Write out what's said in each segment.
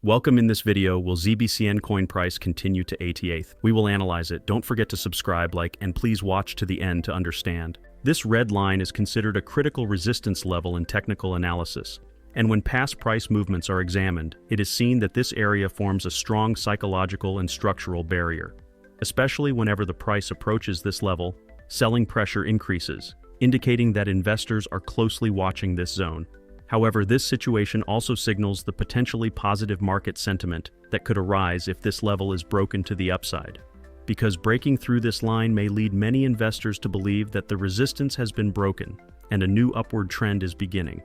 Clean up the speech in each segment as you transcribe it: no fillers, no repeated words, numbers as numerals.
Welcome. In this video, will Zbcn coin price continue to Ath? We will analyze it. Don't forget to subscribe, like, and please watch to the end to understand. This red line is considered a critical resistance level in technical analysis. And when past price movements are examined, it is seen that this area forms a strong psychological and structural barrier. Especially whenever the price approaches this level, selling pressure increases, indicating that investors are closely watching this zone. However, this situation also signals the potentially positive market sentiment that could arise if this level is broken to the upside. Because breaking through this line may lead many investors to believe that the resistance has been broken and a new upward trend is beginning.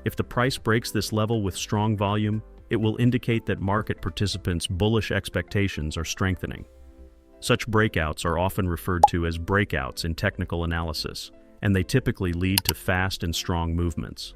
If the price breaks this level with strong volume, it will indicate that market participants' bullish expectations are strengthening. Such breakouts are often referred to as breakouts in technical analysis, and they typically lead to fast and strong movements.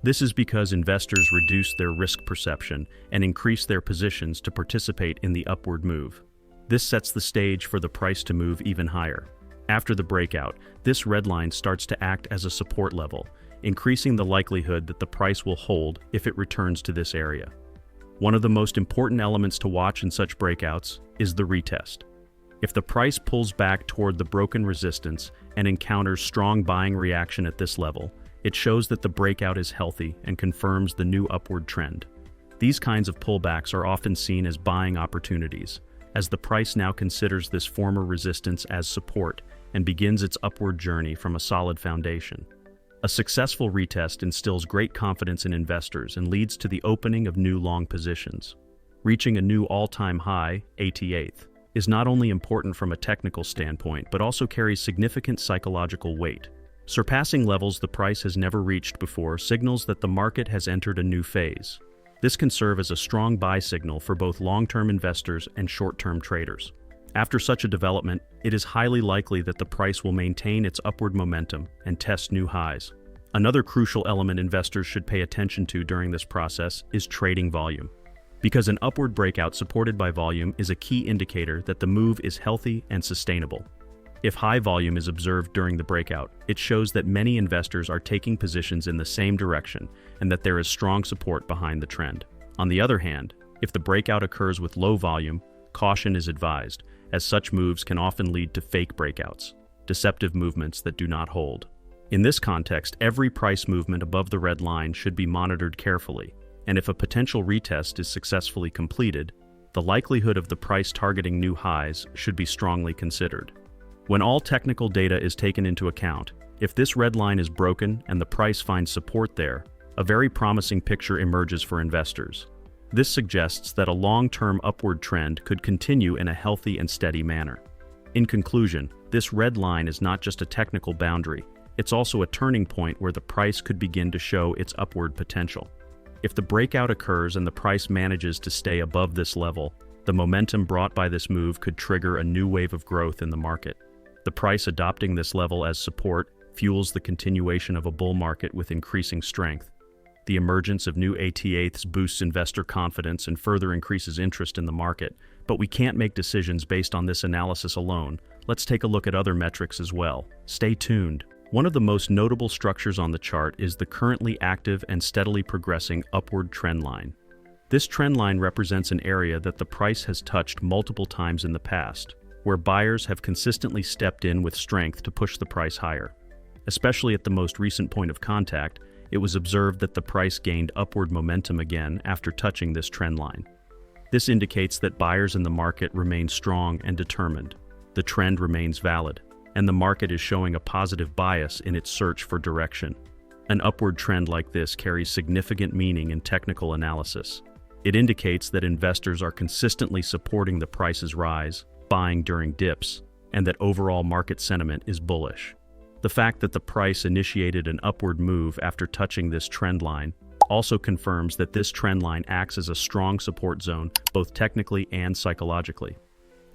This is because investors reduce their risk perception and increase their positions to participate in the upward move. This sets the stage for the price to move even higher. After the breakout, this red line starts to act as a support level, increasing the likelihood that the price will hold if it returns to this area. One of the most important elements to watch in such breakouts is the retest. If the price pulls back toward the broken resistance and encounters strong buying reaction at this level, it shows that the breakout is healthy and confirms the new upward trend. These kinds of pullbacks are often seen as buying opportunities, as the price now considers this former resistance as support and begins its upward journey from a solid foundation. A successful retest instills great confidence in investors and leads to the opening of new long positions. Reaching a new all-time high, Ath, is not only important from a technical standpoint but also carries significant psychological weight. Surpassing levels the price has never reached before signals that the market has entered a new phase. This can serve as a strong buy signal for both long-term investors and short-term traders. After such a development, it is highly likely that the price will maintain its upward momentum and test new highs. Another crucial element investors should pay attention to during this process is trading volume. Because an upward breakout supported by volume is a key indicator that the move is healthy and sustainable. If high volume is observed during the breakout, it shows that many investors are taking positions in the same direction and that there is strong support behind the trend. On the other hand, if the breakout occurs with low volume, caution is advised, as such moves can often lead to fake breakouts, deceptive movements that do not hold. In this context, every price movement above the red line should be monitored carefully, and if a potential retest is successfully completed, the likelihood of the price targeting new highs should be strongly considered. When all technical data is taken into account, if this red line is broken and the price finds support there, a very promising picture emerges for investors. This suggests that a long-term upward trend could continue in a healthy and steady manner. In conclusion, this red line is not just a technical boundary, it's also a turning point where the price could begin to show its upward potential. If the breakout occurs and the price manages to stay above this level, the momentum brought by this move could trigger a new wave of growth in the market. The price adopting this level as support fuels the continuation of a bull market with increasing strength. The emergence of new Aths boosts investor confidence and further increases interest in the market, but we can't make decisions based on this analysis alone. Let's take a look at other metrics as well. Stay tuned. One of the most notable structures on the chart is the currently active and steadily progressing upward trend line. This trend line represents an area that the price has touched multiple times in the past, where buyers have consistently stepped in with strength to push the price higher. Especially at the most recent point of contact, it was observed that the price gained upward momentum again after touching this trend line. This indicates that buyers in the market remain strong and determined. The trend remains valid, and the market is showing a positive bias in its search for direction. An upward trend like this carries significant meaning in technical analysis. It indicates that investors are consistently supporting the price's rise, buying during dips, and that overall market sentiment is bullish. The fact that the price initiated an upward move after touching this trend line also confirms that this trend line acts as a strong support zone both technically and psychologically.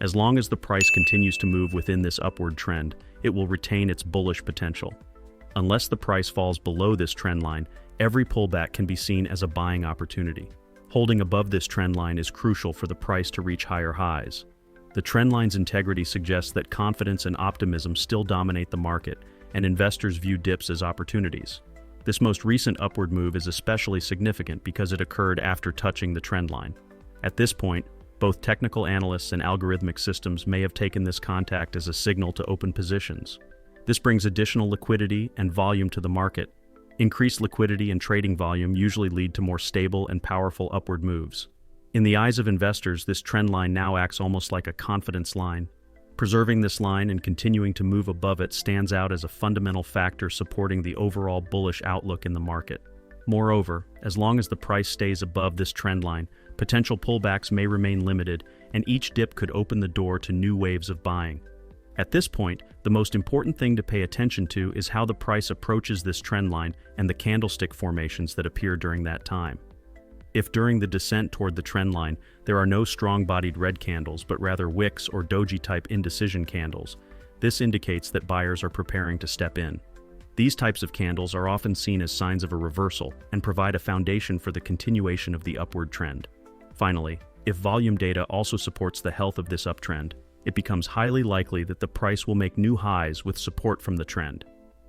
As long as the price continues to move within this upward trend, it will retain its bullish potential. Unless the price falls below this trend line, every pullback can be seen as a buying opportunity. Holding above this trend line is crucial for the price to reach higher highs. The trend line's integrity suggests that confidence and optimism still dominate the market, and investors view dips as opportunities. This most recent upward move is especially significant because it occurred after touching the trend line. At this point, both technical analysts and algorithmic systems may have taken this contact as a signal to open positions. This brings additional liquidity and volume to the market. Increased liquidity and trading volume usually lead to more stable and powerful upward moves. In the eyes of investors, this trend line now acts almost like a confidence line. Preserving this line and continuing to move above it stands out as a fundamental factor supporting the overall bullish outlook in the market. Moreover, as long as the price stays above this trend line, potential pullbacks may remain limited, and each dip could open the door to new waves of buying. At this point, the most important thing to pay attention to is how the price approaches this trend line and the candlestick formations that appear during that time. If during the descent toward the trend line, there are no strong-bodied red candles but rather wicks or doji-type indecision candles, this indicates that buyers are preparing to step in. These types of candles are often seen as signs of a reversal and provide a foundation for the continuation of the upward trend. Finally, if volume data also supports the health of this uptrend, it becomes highly likely that the price will make new highs with support from the trend.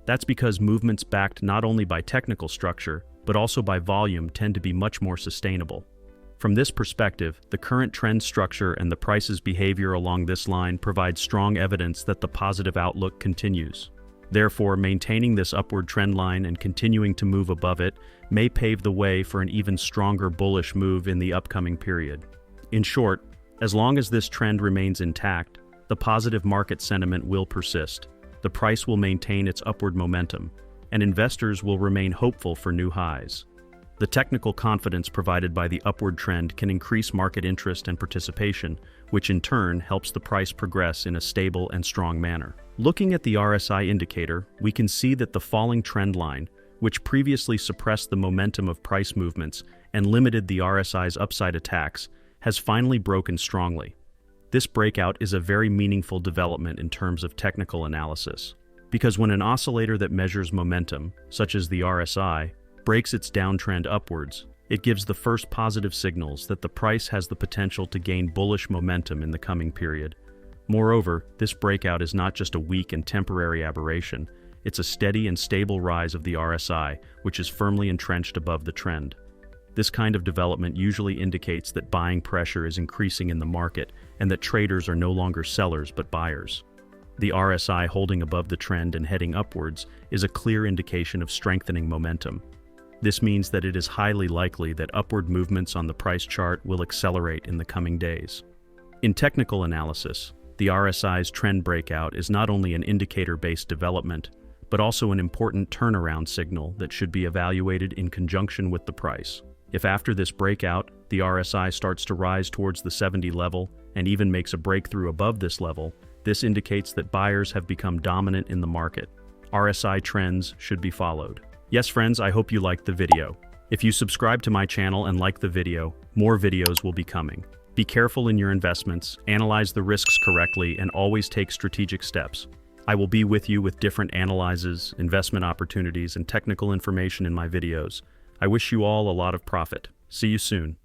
That's because movements backed not only by technical structure, but also by volume tend to be much more sustainable. From this perspective, the current trend structure and the price's behavior along this line provide strong evidence that the positive outlook continues. Therefore, maintaining this upward trend line and continuing to move above it may pave the way for an even stronger bullish move in the upcoming period. In short, as long as this trend remains intact, the positive market sentiment will persist, the price will maintain its upward momentum, and investors will remain hopeful for new highs. The technical confidence provided by the upward trend can increase market interest and participation, which in turn helps the price progress in a stable and strong manner. Looking at the RSI indicator, we can see that the falling trend line, which previously suppressed the momentum of price movements and limited the RSI's upside attacks, has finally broken strongly. This breakout is a very meaningful development in terms of technical analysis, because when an oscillator that measures momentum, such as the RSI, breaks its downtrend upwards, it gives the first positive signals that the price has the potential to gain bullish momentum in the coming period. Moreover, this breakout is not just a weak and temporary aberration, it's a steady and stable rise of the RSI, which is firmly entrenched above the trend. This kind of development usually indicates that buying pressure is increasing in the market and that traders are no longer sellers but buyers. The RSI holding above the trend and heading upwards is a clear indication of strengthening momentum. This means that it is highly likely that upward movements on the price chart will accelerate in the coming days. In technical analysis, the RSI's trend breakout is not only an indicator-based development, but also an important turnaround signal that should be evaluated in conjunction with the price. If after this breakout, the RSI starts to rise towards the 70 level and even makes a breakthrough above this level, this indicates that buyers have become dominant in the market. RSI trends should be followed. Yes, friends, I hope you liked the video. If you subscribe to my channel and like the video, more videos will be coming. Be careful in your investments, analyze the risks correctly, and always take strategic steps. I will be with you with different analyses, investment opportunities, and technical information in my videos. I wish you all a lot of profit. See you soon.